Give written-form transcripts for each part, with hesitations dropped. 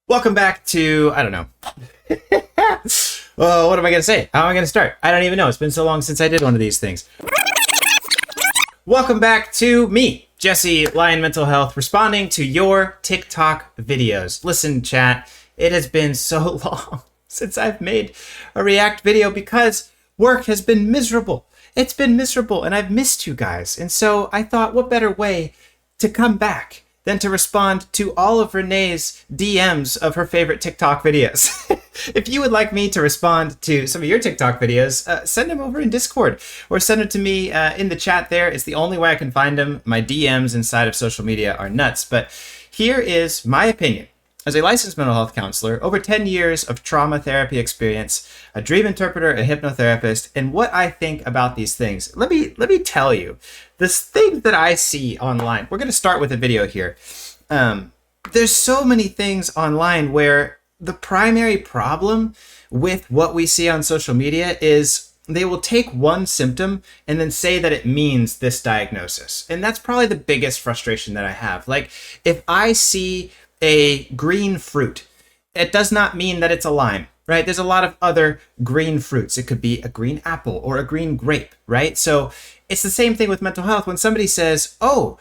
Welcome back to, I don't know. What am I going to say? How am I going to start? I don't even know. It's been so long since I did one of these things. Welcome back to me, Jesse, Lion Mental Health, responding to your TikTok videos. Listen, chat, it has been so long since I've made a React video because work has been miserable. It's been miserable and I've missed you guys. And so I thought, what better way to come back than to respond to all of Renee's DMs of her favorite TikTok videos. If you would like me to respond to some of your TikTok videos, send them over in Discord or send them to me in the chat there. It's the only way I can find them. My DMs inside of social media are nuts, but here is my opinion. As a licensed mental health counselor, over 10 years of trauma therapy experience, a dream interpreter, a hypnotherapist, and what I think about these things. Let me tell you, this thing that I see online, we're going to start with a video here. There's so many things online where the primary problem with what we see on social media is they will take one symptom and then say that it means this diagnosis. And that's probably the biggest frustration that I have. Like, if I see a green fruit, it does not mean that it's a lime, right? There's a lot of other green fruits. It could be a green apple or a green grape, right? So it's the same thing with mental health. When somebody says, oh,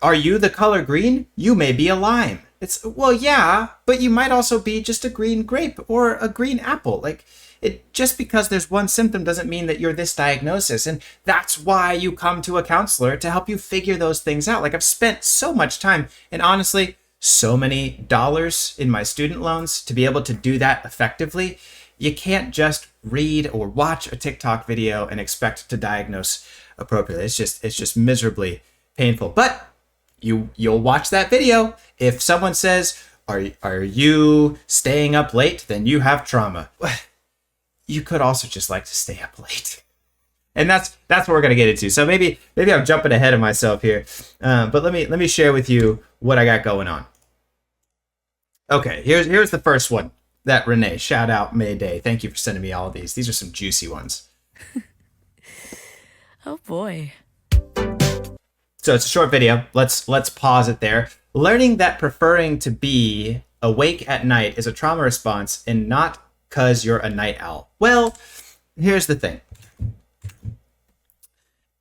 are you the color green? You may be a lime. It's, well, yeah, but you might also be just a green grape or a green apple. Like, it just because there's one symptom doesn't mean that you're this diagnosis. And that's why you come to a counselor, to help you figure those things out. Like, I've spent so much time and honestly, so many dollars in my student loans to be able to do that effectively. You can't just read or watch a TikTok video and expect to diagnose appropriately. It's just miserably painful. But you'll watch that video. If someone says, are you staying up late? Then you have trauma. You could also just like to stay up late. And that's what we're gonna get into. So maybe I'm jumping ahead of myself here. But let me share with you what I got going on. Okay, here's the first one that Renee, shout out Mayday. Thank you for sending me all of these. These are some juicy ones. Oh boy. So it's a short video. Let's pause it there. Learning that preferring to be awake at night is a trauma response and not because you're a night owl. Well, here's the thing.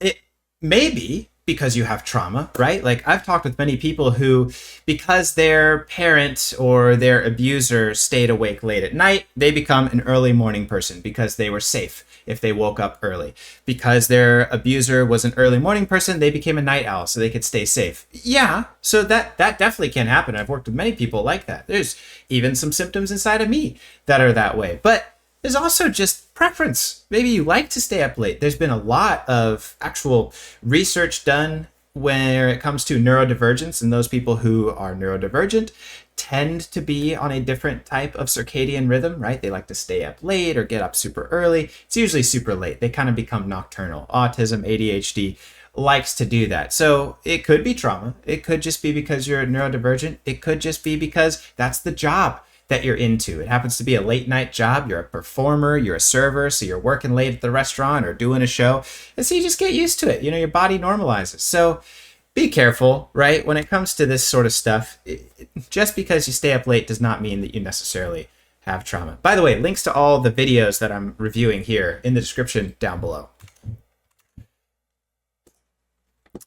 It may be because you have trauma, right? Like, I've talked with many people who, because their parent or their abuser stayed awake late at night, they become an early morning person because they were safe if they woke up early. Because their abuser was an early morning person, they became a night owl so they could stay safe. Yeah, so that definitely can happen. I've worked with many people like that. There's even some symptoms inside of me that are that way. But there's also just preference. Maybe you like to stay up late. There's been a lot of actual research done where it comes to neurodivergence, and those people who are neurodivergent tend to be on a different type of circadian rhythm, right? They like to stay up late or get up super early. It's usually super late. They kind of become nocturnal. Autism, ADHD likes to do that. So it could be trauma. It could just be because you're neurodivergent. It could just be because that's the job that you're into. It happens to be a late night job. You're a performer, you're a server, so you're working late at the restaurant or doing a show. And so you just get used to it. You know, your body normalizes. So be careful, right? When it comes to this sort of stuff, just because you stay up late does not mean that you necessarily have trauma. By the way, links to all the videos that I'm reviewing here in the description down below.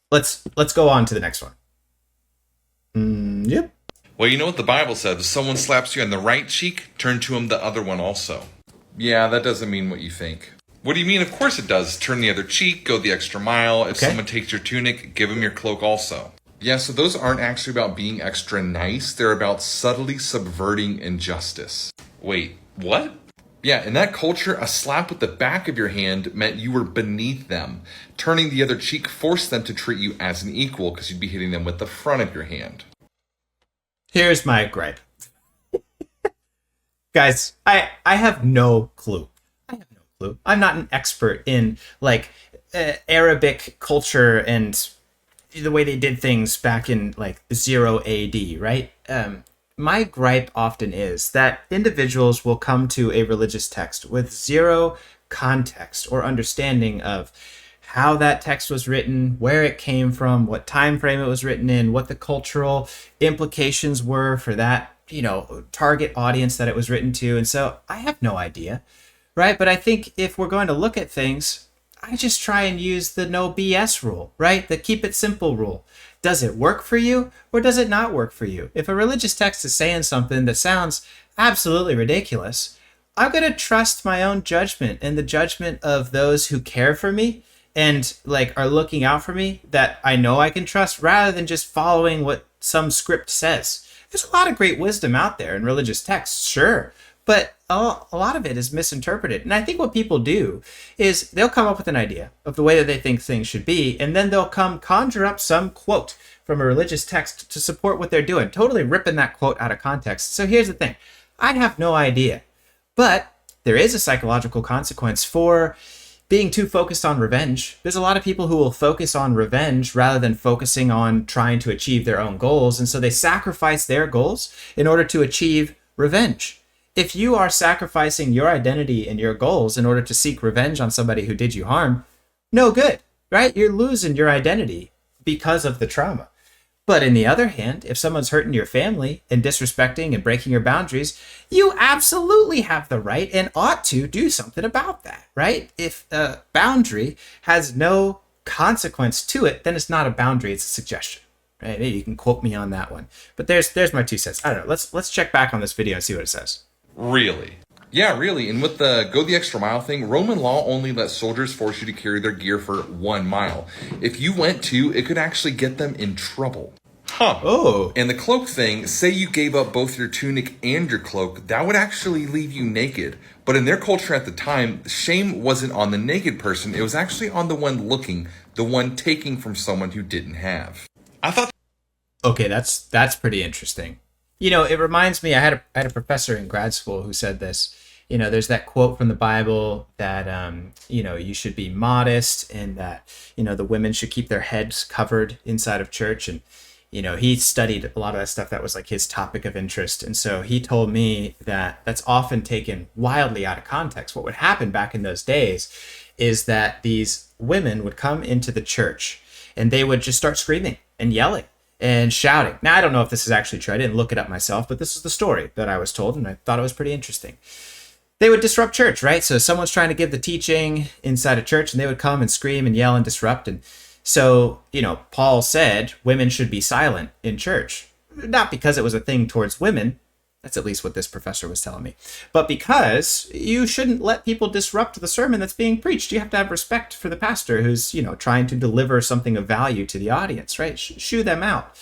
Let's go on to the next one. Yep. Well, you know what the Bible says. If someone slaps you on the right cheek, turn to him the other one also. Yeah, that doesn't mean what you think. What do you mean? Of course it does. Turn the other cheek, go the extra mile. If someone takes your tunic, give him your cloak also. Yeah, so those aren't actually about being extra nice. They're about subtly subverting injustice. Wait, what? Yeah, in that culture, a slap with the back of your hand meant you were beneath them. Turning the other cheek forced them to treat you as an equal because you'd be hitting them with the front of your hand. Here's my gripe. Guys, I have no clue. I'm not an expert in like Arabic culture and the way they did things back in like 0 AD, right? My gripe often is that individuals will come to a religious text with zero context or understanding of how that text was written, where it came from, what time frame it was written in, what the cultural implications were for that target audience that it was written to. And so I have no idea, right? But I think if we're going to look at things, I just try and use the no BS rule, right? The keep it simple rule. Does it work for you or does it not work for you? If a religious text is saying something that sounds absolutely ridiculous, I'm going to trust my own judgment and the judgment of those who care for me and are looking out for me, that I know I can trust, rather than just following what some script says. There's a lot of great wisdom out there in religious texts, sure, but a lot of it is misinterpreted. And I think what people do is they'll come up with an idea of the way that they think things should be, and then they'll conjure up some quote from a religious text to support what they're doing, totally ripping that quote out of context. So here's the thing. I have no idea, but there is a psychological consequence for being too focused on revenge. There's a lot of people who will focus on revenge rather than focusing on trying to achieve their own goals. And so they sacrifice their goals in order to achieve revenge. If you are sacrificing your identity and your goals in order to seek revenge on somebody who did you harm, no good, right? You're losing your identity because of the trauma. But in the other hand, if someone's hurting your family and disrespecting and breaking your boundaries, you absolutely have the right and ought to do something about that, right? If a boundary has no consequence to it, then it's not a boundary, it's a suggestion, right? Maybe you can quote me on that one. But there's my 2 cents. I don't know. Let's check back on this video and see what it says. Really? Yeah, really. And with the go the extra mile thing, Roman law only let soldiers force you to carry their gear for 1 mile. If you went 2, it could actually get them in trouble. Huh. Oh. And the cloak thing, say you gave up both your tunic and your cloak, that would actually leave you naked. But in their culture at the time, shame wasn't on the naked person. It was actually on the one looking, the one taking from someone who didn't have. I thought... Okay, that's pretty interesting. It reminds me, I had a professor in grad school who said this. There's that quote from the Bible that, you should be modest, and that, the women should keep their heads covered inside of church. And, he studied a lot of that stuff. That was his topic of interest. And so he told me that that's often taken wildly out of context. What would happen back in those days is that these women would come into the church and they would just start screaming and yelling and shouting. Now, I don't know if this is actually true. I didn't look it up myself, but this is the story that I was told, and I thought it was pretty interesting. They would disrupt church, right? So someone's trying to give the teaching inside a church, and they would come and scream and yell and disrupt. And so, Paul said women should be silent in church, not because it was a thing towards women. That's at least what this professor was telling me. But because you shouldn't let people disrupt the sermon that's being preached. You have to have respect for the pastor who's, trying to deliver something of value to the audience, right? Shoo them out.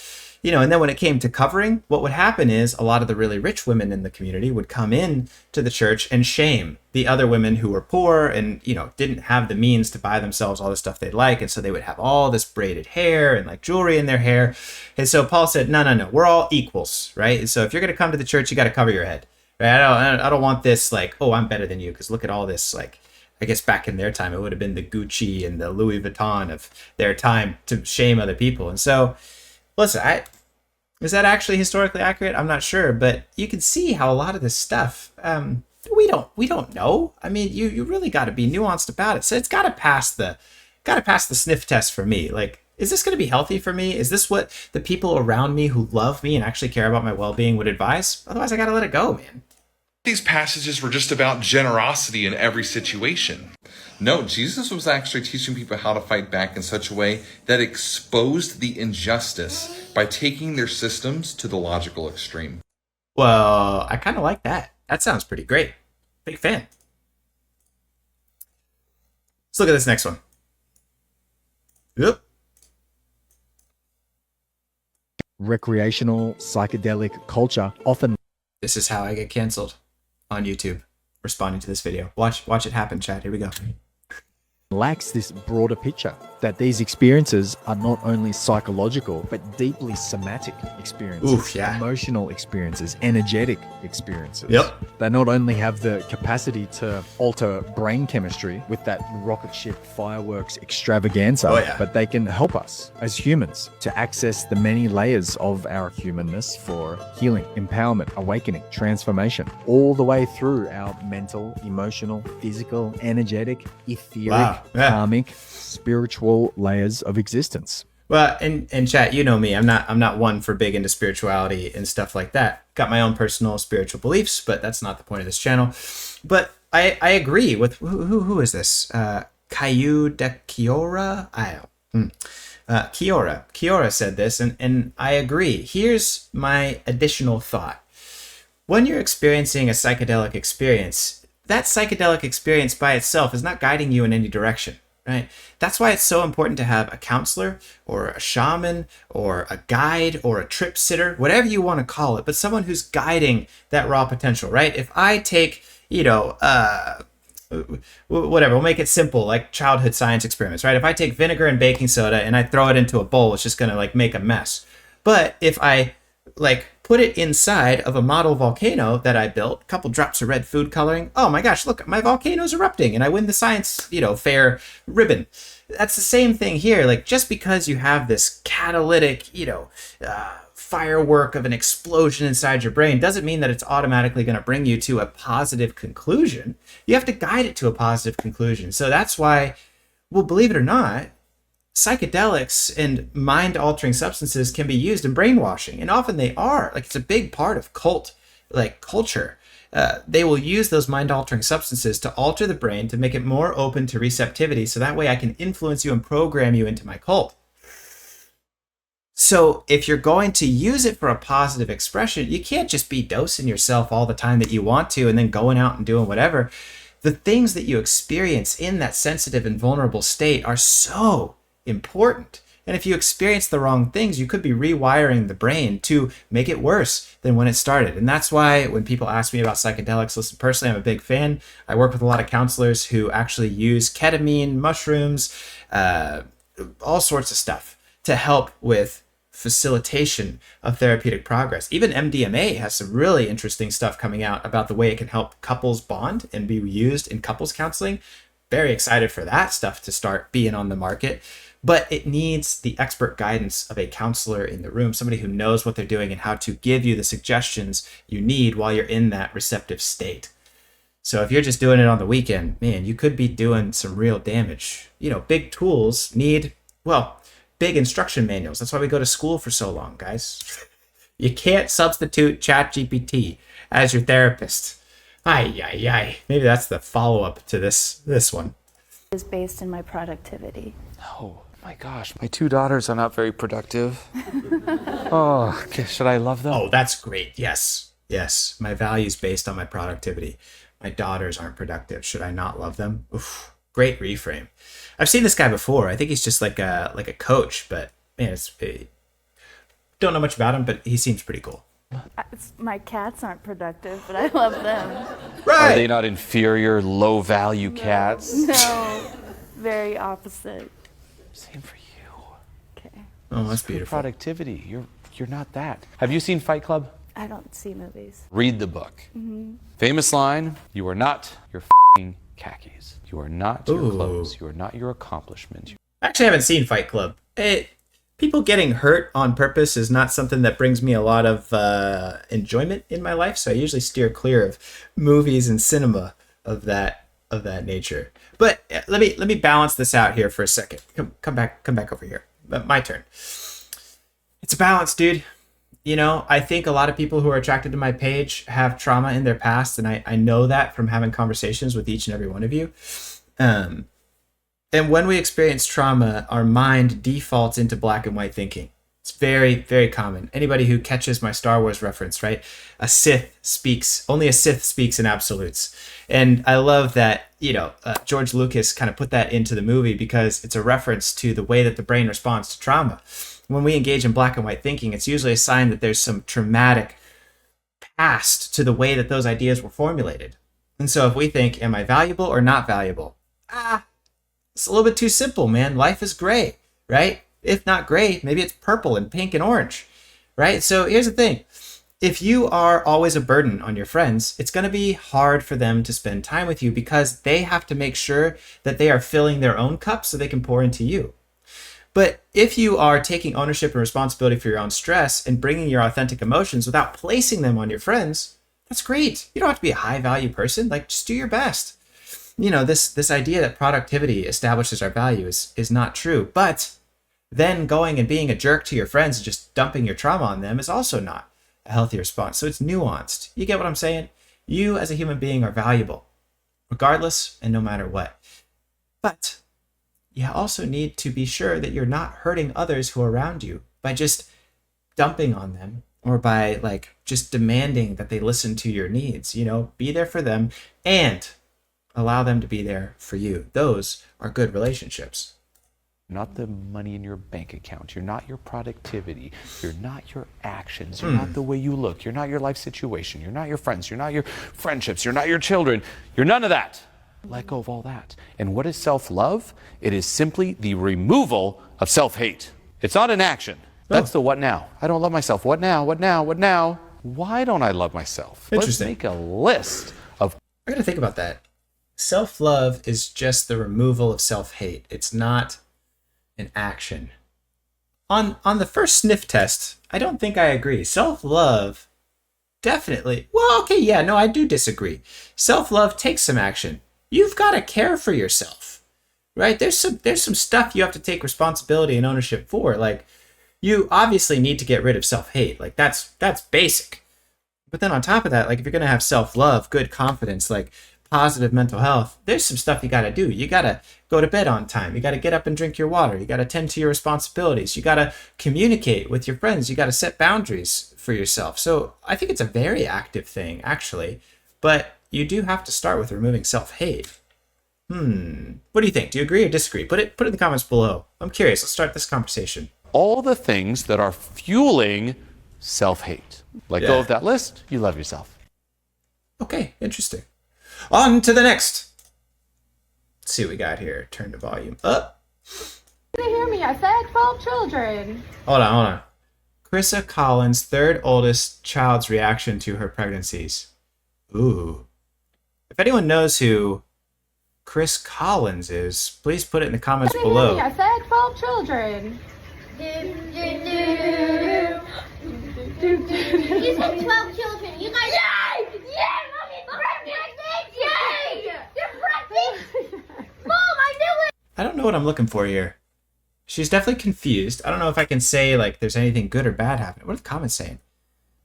And then when it came to covering, what would happen is a lot of the really rich women in the community would come in to the church and shame the other women who were poor and, didn't have the means to buy themselves all the stuff they'd like. And so they would have all this braided hair and jewelry in their hair. And so Paul said, no, we're all equals, right? And so if you're going to come to the church, you got to cover your head, right? I don't want this I'm better than you, because look at all this, I guess back in their time, it would have been the Gucci and the Louis Vuitton of their time to shame other people. And so, listen, is that actually historically accurate? I'm not sure, but you can see how a lot of this stuff, we don't know. I mean, you really got to be nuanced about it. So it's got to pass the sniff test for me. Is this going to be healthy for me? Is this what the people around me who love me and actually care about my well-being would advise? Otherwise, I got to let it go, man. These passages were just about generosity in every situation. No, Jesus was actually teaching people how to fight back in such a way that exposed the injustice by taking their systems to the logical extreme. Well, I kind of like that. That sounds pretty great. Big fan. Let's look at this next one. Yep. Recreational psychedelic culture often... This is how I get canceled on YouTube, responding to this video. Watch it happen, chat. Here we go. lacks this broader picture that these experiences are not only psychological but deeply somatic experiences. Oof, yeah. Emotional experiences, energetic experiences. Yep. They not only have the capacity to alter brain chemistry with that rocket ship fireworks extravaganza, Oh, yeah. but they can help us as humans to access the many layers of our humanness for healing, empowerment, awakening, transformation, all the way through our mental, emotional, physical, energetic, etheric, Wow, yeah. karmic, spiritual layers of existence. Well, and chat, you know me. I'm not one for big into spirituality and stuff like that. Got my own personal spiritual beliefs, but that's not the point of this channel. But I agree with who is this? Caillou de Kiora? I don't. Kiora said this, and I agree. Here's my additional thought. When you're experiencing a psychedelic experience, that psychedelic experience by itself is not guiding you in any direction, right? That's why it's so important to have a counselor or a shaman or a guide or a trip sitter, whatever you want to call it, but someone who's guiding that raw potential, right? If I take, whatever, we'll make it simple, like childhood science experiments, right? If I take vinegar and baking soda and I throw it into a bowl, it's just going to like make a mess. But if I like put it inside of a model volcano that I built, a couple drops of red food coloring, oh my gosh, look, my volcano's erupting and I win the science, fair ribbon. That's the same thing here. Like, just because you have this catalytic, firework of an explosion inside your brain doesn't mean that it's automatically going to bring you to a positive conclusion. You have to guide it to a positive conclusion. So that's why, well, believe it or not, psychedelics and mind-altering substances can be used in brainwashing, and often they are. Like, it's a big part of cult culture. They will use those mind-altering substances to alter the brain to make it more open to receptivity, so that way I can influence you and program you into my cult. So if you're going to use it for a positive expression, you can't just be dosing yourself all the time that you want to and then going out and doing whatever. The things that you experience in that sensitive and vulnerable state are so important. And if you experience the wrong things, you could be rewiring the brain to make it worse than when it started. And that's why when people ask me about psychedelics, listen, personally, I'm a big fan. I work with a lot of counselors who actually use ketamine, mushrooms, all sorts of stuff to help with facilitation of therapeutic progress. Even MDMA has some really interesting stuff coming out about the way it can help couples bond and be used in couples counseling. Very excited for that stuff to start being on the market. But it needs the expert guidance of a counselor in the room, somebody who knows what they're doing and how to give you the suggestions you need while you're in that receptive state. So if you're just doing it on the weekend, man, you could be doing some real damage. Big tools need, big instruction manuals. That's why we go to school for so long, guys. You can't substitute ChatGPT as your therapist. Ay. Maybe that's the follow-up to this one. Is based in my productivity. Oh my gosh, my 2 daughters are not very productive. Oh, okay, should I love them? Oh, that's great. Yes. My value's based on my productivity. My daughters aren't productive. Should I not love them? Oof, great reframe. I've seen this guy before. I think he's just like a coach, but man, don't know much about him, but he seems pretty cool. My cats aren't productive, but I love them. Right. Are they not inferior, low-value cats? No, very opposite. Same for you. Okay. Oh, that's beautiful. Productivity. You're not that. Have you seen Fight Club? I don't see movies. Read the book. Mm-hmm. Famous line, you are not your f***ing khakis. You are not your clothes. You are not your accomplishments. I actually haven't seen Fight Club. People getting hurt on purpose is not something that brings me a lot of enjoyment in my life, so I usually steer clear of movies and cinema of that nature. But let me balance this out here for a second. Come back over here. My turn. It's a balance, dude. I think a lot of people who are attracted to my page have trauma in their past, and I know that from having conversations with each and every one of you. And when we experience trauma, our mind defaults into black and white thinking. It's very, very common. Anybody who catches my Star Wars reference, right? Only a Sith speaks in absolutes. And I love that, George Lucas kind of put that into the movie because it's a reference to the way that the brain responds to trauma. When we engage in black and white thinking, it's usually a sign that there's some traumatic past to the way that those ideas were formulated. And so if we think, am I valuable or not valuable? It's a little bit too simple, man. Life is gray, right? If not gray, maybe it's purple and pink and orange, right? So here's the thing. If you are always a burden on your friends, it's going to be hard for them to spend time with you because they have to make sure that they are filling their own cup so they can pour into you. But if you are taking ownership and responsibility for your own stress and bringing your authentic emotions without placing them on your friends, that's great. You don't have to be a high value person. Just do your best. This idea that productivity establishes our value is not true. But then going and being a jerk to your friends and just dumping your trauma on them is also not a healthy response. So it's nuanced. You get what I'm saying? You as a human being are valuable, regardless and no matter what. But you also need to be sure that you're not hurting others who are around you by just dumping on them or by like just demanding that they listen to your needs. You know, be there for them and allow them to be there for you. Those are good relationships. Not the money in your bank account. You're not your productivity. You're not your actions. You're not the way you look. You're not your life situation. You're not your friends. You're not your friendships. You're not your children. You're none of that. Let go of all that. And what is self-love? It is simply the removal of self-hate. It's not an action. That's the what now. I don't love myself. What now? What now? What now? Why don't I love myself? Interesting. Let's make a list of... I gotta think about that. Self-love is just the removal of self-hate. It's not an action. On the first sniff test, I don't think I agree. Self-love, definitely. Well, okay, yeah, no, I do disagree. Self-love takes some action. You've got to care for yourself, right? There's some stuff you have to take responsibility and ownership for. Like, you obviously need to get rid of self-hate. Like, that's basic. But then on top of that, like, if you're going to have self-love, good confidence, like positive mental health, there's some stuff you got to do. You got to go to bed on time. You got to get up and drink your water. You got to tend to your responsibilities. You got to communicate with your friends. You got to set boundaries for yourself. So I think it's a very active thing, actually. But you do have to start with removing self-hate. What do you think? Do you agree or disagree? Put it in the comments below. I'm curious. Let's start this conversation. all the things that are fueling self-hate. Let go of that list, you love yourself. Okay, interesting. On to the next. Let's see what we got here. Turn the volume up. Did you hear me? I said 12 children. Hold on. Chrissa Collins' third oldest child's reaction to her pregnancies. Ooh. If anyone knows who Chris Collins is, please put it in the comments below. I said 12 children. You said 12 children. You guys. Yay! Yay! Mommy's pregnant! Yay! You're pregnant! Mom, I knew it! I don't know what I'm looking for here. She's definitely confused. I don't know if I can say, like, there's anything good or bad happening. What are the comments saying?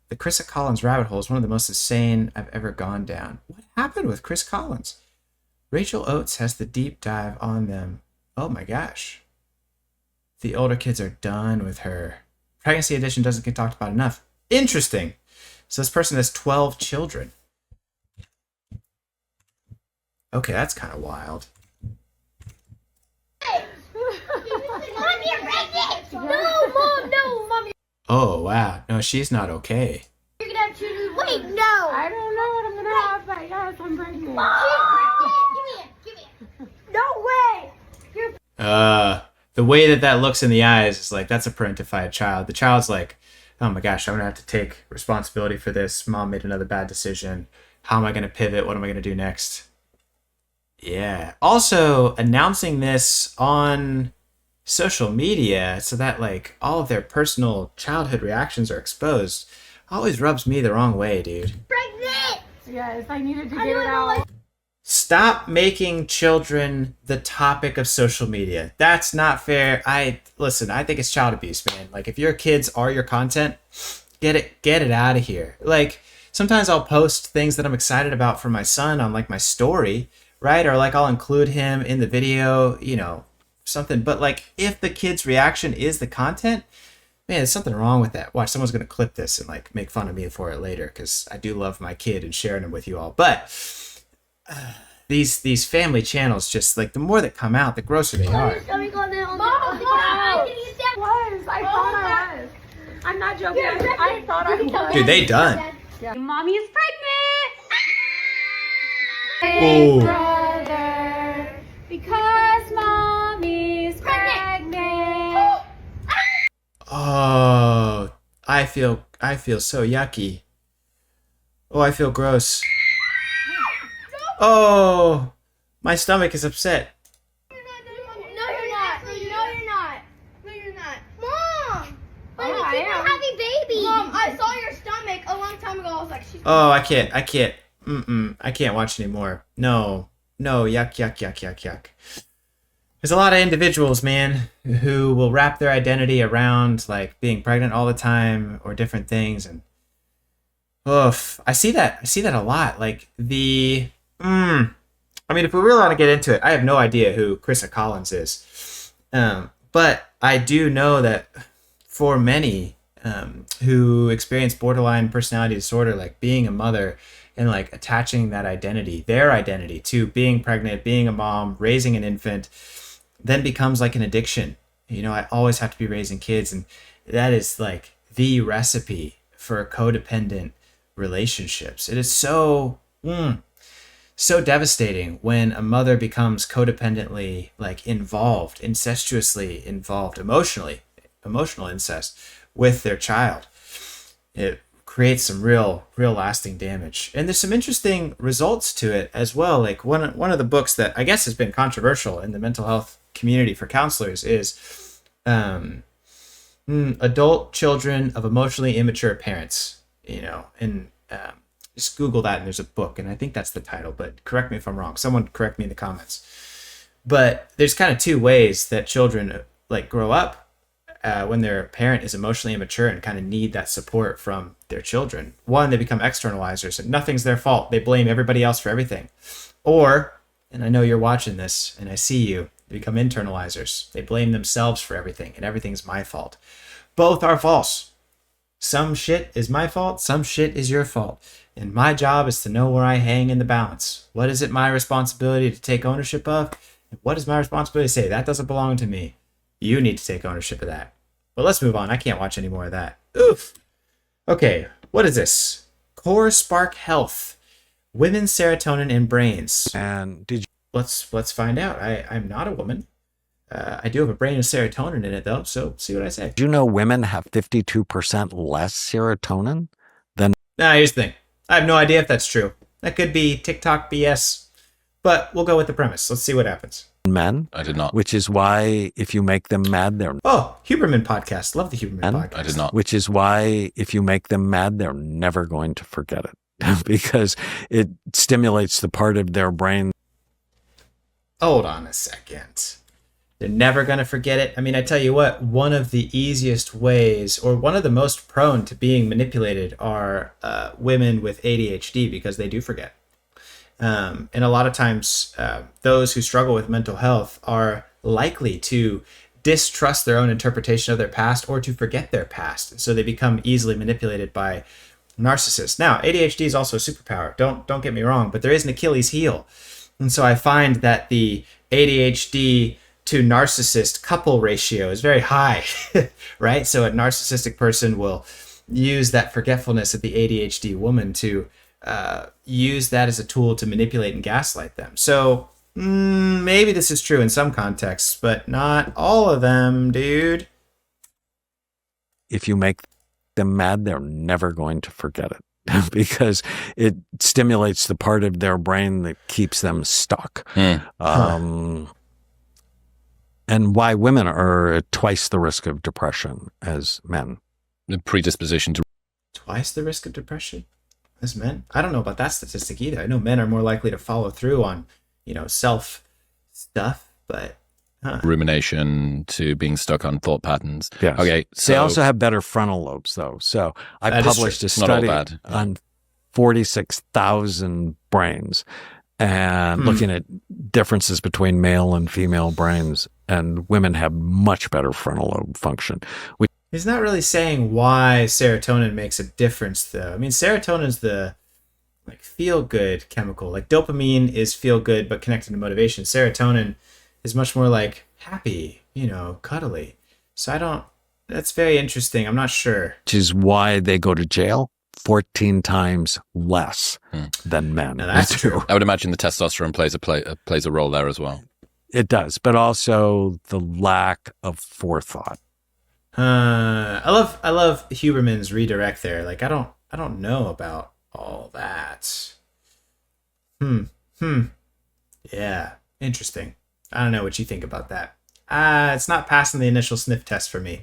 The Chrissa Collins rabbit hole is one of the most insane I've ever gone down. What happened with Chris Collins? Rachel Oates has the deep dive on them. Oh my gosh. The older kids are done with her. Pregnancy edition doesn't get talked about enough. Interesting. So this person has 12 children. Okay, that's kind of wild. Mom, you're pregnant! No, Mom, no, Mom. Oh, wow. No, she's not okay. You're gonna have to. Wait, no! I don't know what I'm gonna have, but yes, I'm pregnant. Mom! Give me it. No way! The way that looks in the eyes is like, that's a parentified child. The child's like, oh my gosh, I'm gonna have to take responsibility for this. Mom made another bad decision. How am I gonna pivot? What am I gonna do next? Yeah. Also, announcing this on social media so that like all of their personal childhood reactions are exposed always rubs me the wrong way, dude. Pregnant! Yes, I needed to get it out. Stop making children the topic of social media. That's not fair. I think it's child abuse, man. Like, if your kids are your content, get it out of here. Like, sometimes I'll post things that I'm excited about for my son on like my story, right? Or like I'll include him in the video, you know, something. But like, if the kid's reaction is the content, man, there's something wrong with that. Watch, someone's gonna clip this and like make fun of me for it later because I do love my kid and sharing him with you all. But these family channels, just like the more that come out, the grosser they are. I thought I was. I'm not joking. I thought I was. Dude, they done. Mommy is pregnant. Oh. Brother, because mommy's pregnant. Oh, I feel so yucky. Oh, I feel gross. Oh, my stomach is upset. No, you're not. No, you're not. No, you're not. Mom! But you keep on having babies. Mom, I saw your stomach a long time ago. I was like, she's... Oh, I can't. I can't watch anymore. No, yuck. there's a lot of individuals, man, who will wrap their identity around like being pregnant all the time or different things, and oof, I see that a lot. Like I mean, if we really want to get into it, I have no idea who Krista Collins is. But I do know that for many who experience borderline personality disorder, like being a mother and like attaching that identity, their identity to being pregnant, being a mom, raising an infant, then becomes like an addiction. You know, I always have to be raising kids. And that is like the recipe for codependent relationships. It is so so devastating when a mother becomes codependently like involved, incestuously involved, emotional incest with their child. It creates some real lasting damage, and there's some interesting results to it as well. Like one of the books that I guess has been controversial in the mental health community for counselors is Adult Children of Emotionally Immature Parents. You know, and just Google that and there's a book, and I think that's the title, but correct me if I'm wrong. Someone correct me in the comments. But there's kind of two ways that children like grow up when their parent is emotionally immature and kind of need that support from their children. One, they become externalizers and nothing's their fault. They blame everybody else for everything. Or, and I know you're watching this and I see you, they become internalizers. They blame themselves for everything and everything's my fault. Both are false. Some shit is my fault, some shit is your fault. And my job is to know where I hang in the balance. What is it my responsibility to take ownership of? And what is my responsibility to say, that doesn't belong to me? You need to take ownership of that. But let's move on. I can't watch any more of that. Oof. Okay, what is this? Core Spark Health. Women's serotonin in brains. And did you Let's find out. I'm not a woman. I do have a brain with serotonin in it, though, so see what I say. Do you know women have 52% less serotonin than Now, here's the thing. I have no idea if that's true. That could be TikTok BS, but we'll go with the premise. Let's see what happens. men? I did not. Which is why if you make them mad, they're Oh, Huberman podcast. Love the Huberman podcast. I did not. Which is why if you make them mad, they're never going to forget it because it stimulates the part of their brain. Hold on a second. They're never going to forget it. I mean, I tell you what, one of the easiest ways, or one of the most prone to being manipulated, are women with ADHD because they do forget. And a lot of times, those who struggle with mental health are likely to distrust their own interpretation of their past or to forget their past. And so they become easily manipulated by narcissists. Now, ADHD is also a superpower. Don't get me wrong, but there is an Achilles heel. And so I find that the ADHD to narcissist couple ratio is very high, right? So a narcissistic person will use that forgetfulness of the ADHD woman to use that as a tool to manipulate and gaslight them. So maybe this is true in some contexts, but not all of them, dude. If you make them mad, they're never going to forget it because it stimulates the part of their brain that keeps them stuck. And why women are at twice the risk of depression as men. The predisposition to Twice the risk of depression as men? I don't know about that statistic either. I know men are more likely to follow through on, self stuff, but rumination, to being stuck on thought patterns. Yes. Okay. So They also have better frontal lobes, though. So I That is published true. a Not all study bad. Yeah. on 46,000 brains and looking at differences between male and female brains. And women have much better frontal lobe function. he's not really saying why serotonin makes a difference, though. I mean, serotonin's the feel-good chemical. Like dopamine is feel-good but connected to motivation. Serotonin is much more like happy, cuddly. So that's very interesting. I'm not sure. Which is why they go to jail 14 times less than men. Now, that's true. I would imagine the testosterone plays a role there as well. It does, but also the lack of forethought. I love Huberman's redirect there. Like I don't know about all that. Yeah, interesting. I don't know what you think about that. It's not passing the initial sniff test for me.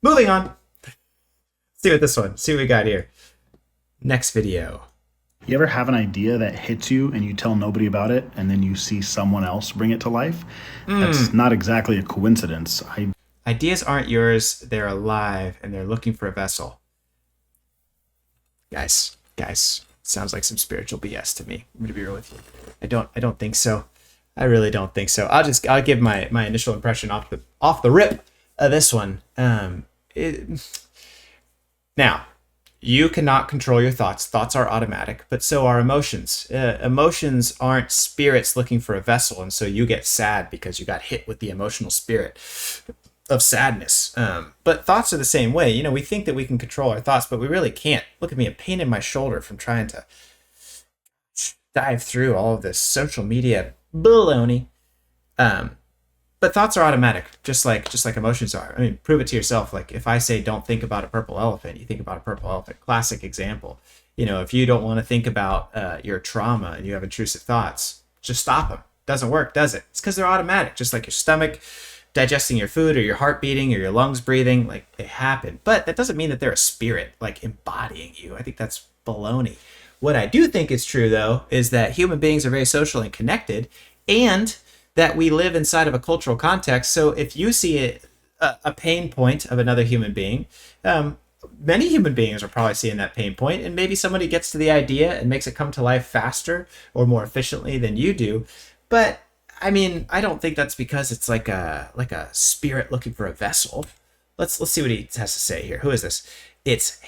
Moving on. See what we got here. Next video. You ever have an idea that hits you and you tell nobody about it, and then you see someone else bring it to life? That's not exactly a coincidence. Ideas aren't yours, they're alive, and they're looking for a vessel. Guys, sounds like some spiritual BS to me. I'm gonna be real with you. I don't think so. I really don't think so. I'll give my initial impression off the rip of this one. Now, you cannot control your thoughts. Thoughts are automatic, but so are emotions. Emotions aren't spirits looking for a vessel, and so you get sad because you got hit with the emotional spirit of sadness. But thoughts are the same way. We think that we can control our thoughts, but we really can't. Look at me, a pain in my shoulder from trying to dive through all of this social media baloney. But thoughts are automatic, just like emotions are. I mean, prove it to yourself. Like if I say don't think about a purple elephant, you think about a purple elephant. Classic example. If you don't want to think about your trauma and you have intrusive thoughts, just stop them. Doesn't work, does it? It's because they're automatic, just like your stomach digesting your food or your heart beating or your lungs breathing. Like they happen. But that doesn't mean that they're a spirit, like embodying you. I think that's baloney. What I do think is true, though, is that human beings are very social and connected, and that we live inside of a cultural context. So if you see a pain point of another human being, many human beings are probably seeing that pain point, and maybe somebody gets to the idea and makes it come to life faster or more efficiently than you do. But I mean, I don't think that's because it's like a spirit looking for a vessel. Let's see what he has to say here. Who is this? It's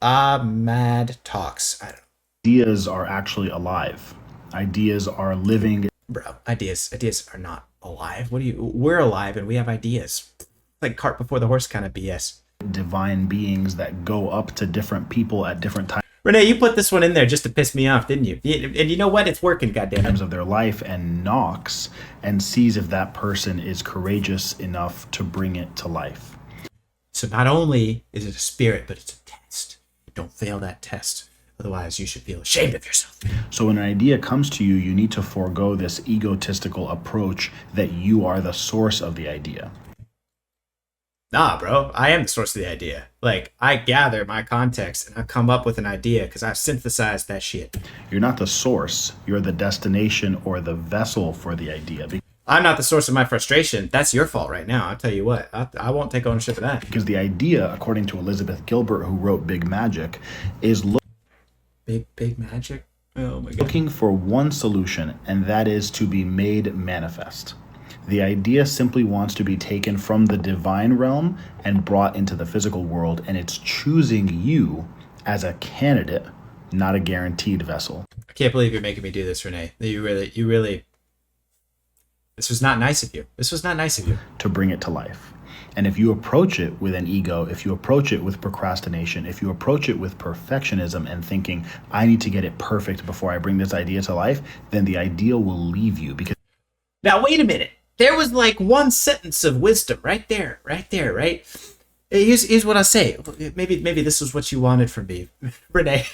Ahmad Talks. I don't know. Ideas are actually alive. Ideas are living. Bro, ideas are not alive. We're alive and we have ideas. Like cart before the horse kind of BS. Divine beings that go up to different people at different times. Renee, you put this one in there just to piss me off, didn't you? And you know what? It's working, goddammit. Of their life, and knocks and sees if that person is courageous enough to bring it to life. So not only is it a spirit, but it's a test. Don't fail that test. Otherwise, you should feel ashamed of yourself. So when an idea comes to you, you need to forego this egotistical approach that you are the source of the idea. Nah, bro, I am the source of the idea. Like, I gather my context and I come up with an idea because I've synthesized that shit. You're not the source. You're the destination or the vessel for the idea. I'm not the source of my frustration. That's your fault right now. I'll tell you what. I won't take ownership of that. Because the idea, according to Elizabeth Gilbert, who wrote Big Magic, is Big Magic? Oh my God. Looking for one solution, and that is to be made manifest. The idea simply wants to be taken from the divine realm and brought into the physical world, and it's choosing you as a candidate, not a guaranteed vessel. I can't believe you're making me do this, Renee. You really... This was not nice of you. To bring it to life. And if you approach it with an ego, if you approach it with procrastination, if you approach it with perfectionism and thinking, I need to get it perfect before I bring this idea to life, then the idea will leave you. Because now, wait a minute. There was like one sentence of wisdom right there, right? Here's what I'll say. Maybe this is what you wanted from me, Renee.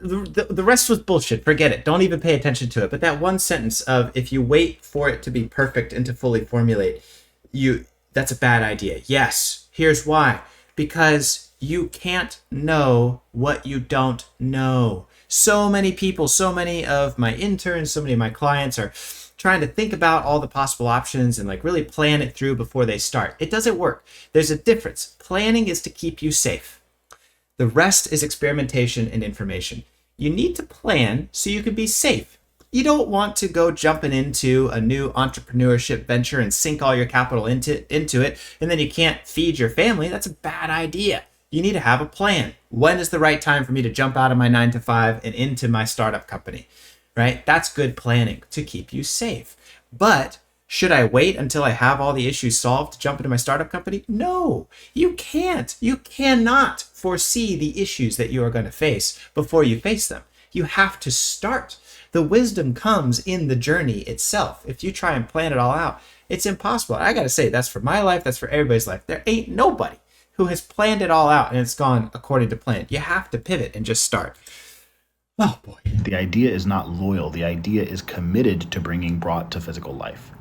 The rest was bullshit. Forget it. Don't even pay attention to it. But that one sentence of, if you wait for it to be perfect and to fully formulate, that's a bad idea. Yes. Here's why. Because you can't know what you don't know. So many people, so many of my interns, so many of my clients are trying to think about all the possible options and like really plan it through before they start. It doesn't work. There's a difference. Planning is to keep you safe. The rest is experimentation and information. You need to plan so you can be safe. You don't want to go jumping into a new entrepreneurship venture and sink all your capital into it, and then you can't feed your family. That's a bad idea. You need to have a plan. When is the right time for me to jump out of my 9-to-5 and into my startup company, right? That's good planning to keep you safe. But should I wait until I have all the issues solved to jump into my startup company? No, you can't. You cannot foresee the issues that you are going to face before you face them. You have to start. The wisdom comes in the journey itself. If you try and plan it all out, it's impossible. I got to say, that's for my life. That's for everybody's life. There ain't nobody who has planned it all out and it's gone according to plan. You have to pivot and just start. Oh boy. The idea is not loyal. The idea is committed to bringing brought to physical life.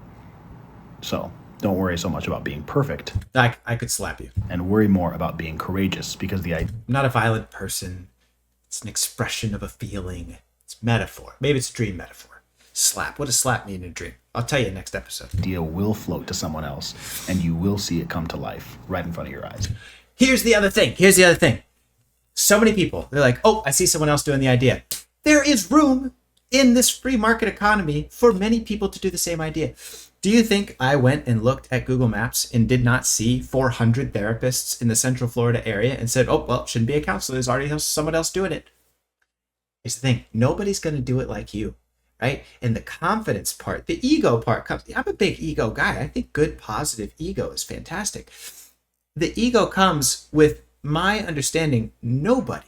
So Don't worry so much about being perfect I could slap you. and worry more about being courageous, because the idea I'm not a violent person. It's an expression of a feeling. It's metaphor. Maybe it's a dream metaphor. Slap. What does slap mean in a dream? I'll tell you next episode. will float to someone else, and you will see it come to life right in front of your eyes. Here's the other thing. So many people, they're like, oh, I see someone else doing the idea. There is room in this free market economy for many people to do the same idea. Do you think I went and looked at Google Maps and did not see 400 therapists in the Central Florida area and said, oh, well, shouldn't be a counselor. There's already someone else doing it. Here's the thing. Nobody's going to do it like you, right? And the confidence part, the ego part comes. I'm a big ego guy. I think good, positive ego is fantastic. The ego comes with my understanding nobody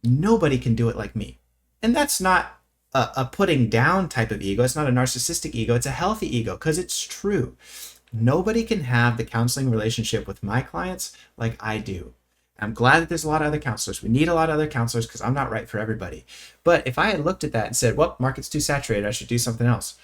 can do it like me. And that's not a putting down type of ego. It's not a narcissistic ego. It's a healthy ego, because it's true. Nobody can have the counseling relationship with my clients like I do. I'm glad that there's a lot of other counselors. We need a lot of other counselors because I'm not right for everybody. But if I had looked at that and said, well, market's too saturated, I should do something else.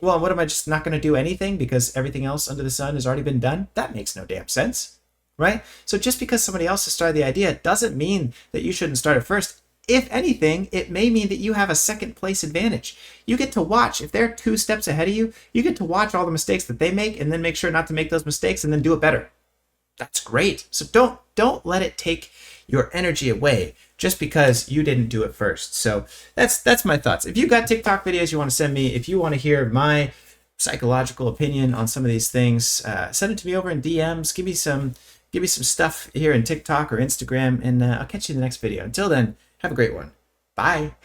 Well, what am I just not going to do anything because everything else under the sun has already been done? That makes no damn sense. Right? So just because somebody else has started the idea doesn't mean that you shouldn't start it first. If anything, it may mean that you have a second place advantage. You get to watch. If they're 2 steps ahead of you, you get to watch all the mistakes that they make and then make sure not to make those mistakes and then do it better. That's great. So don't let it take your energy away just because you didn't do it first. So that's my thoughts. If you got TikTok videos you want to send me, if you want to hear my psychological opinion on some of these things, send it to me over in DMs. Give me some stuff here in TikTok or Instagram, and I'll catch you in the next video. Until then, have a great one. Bye.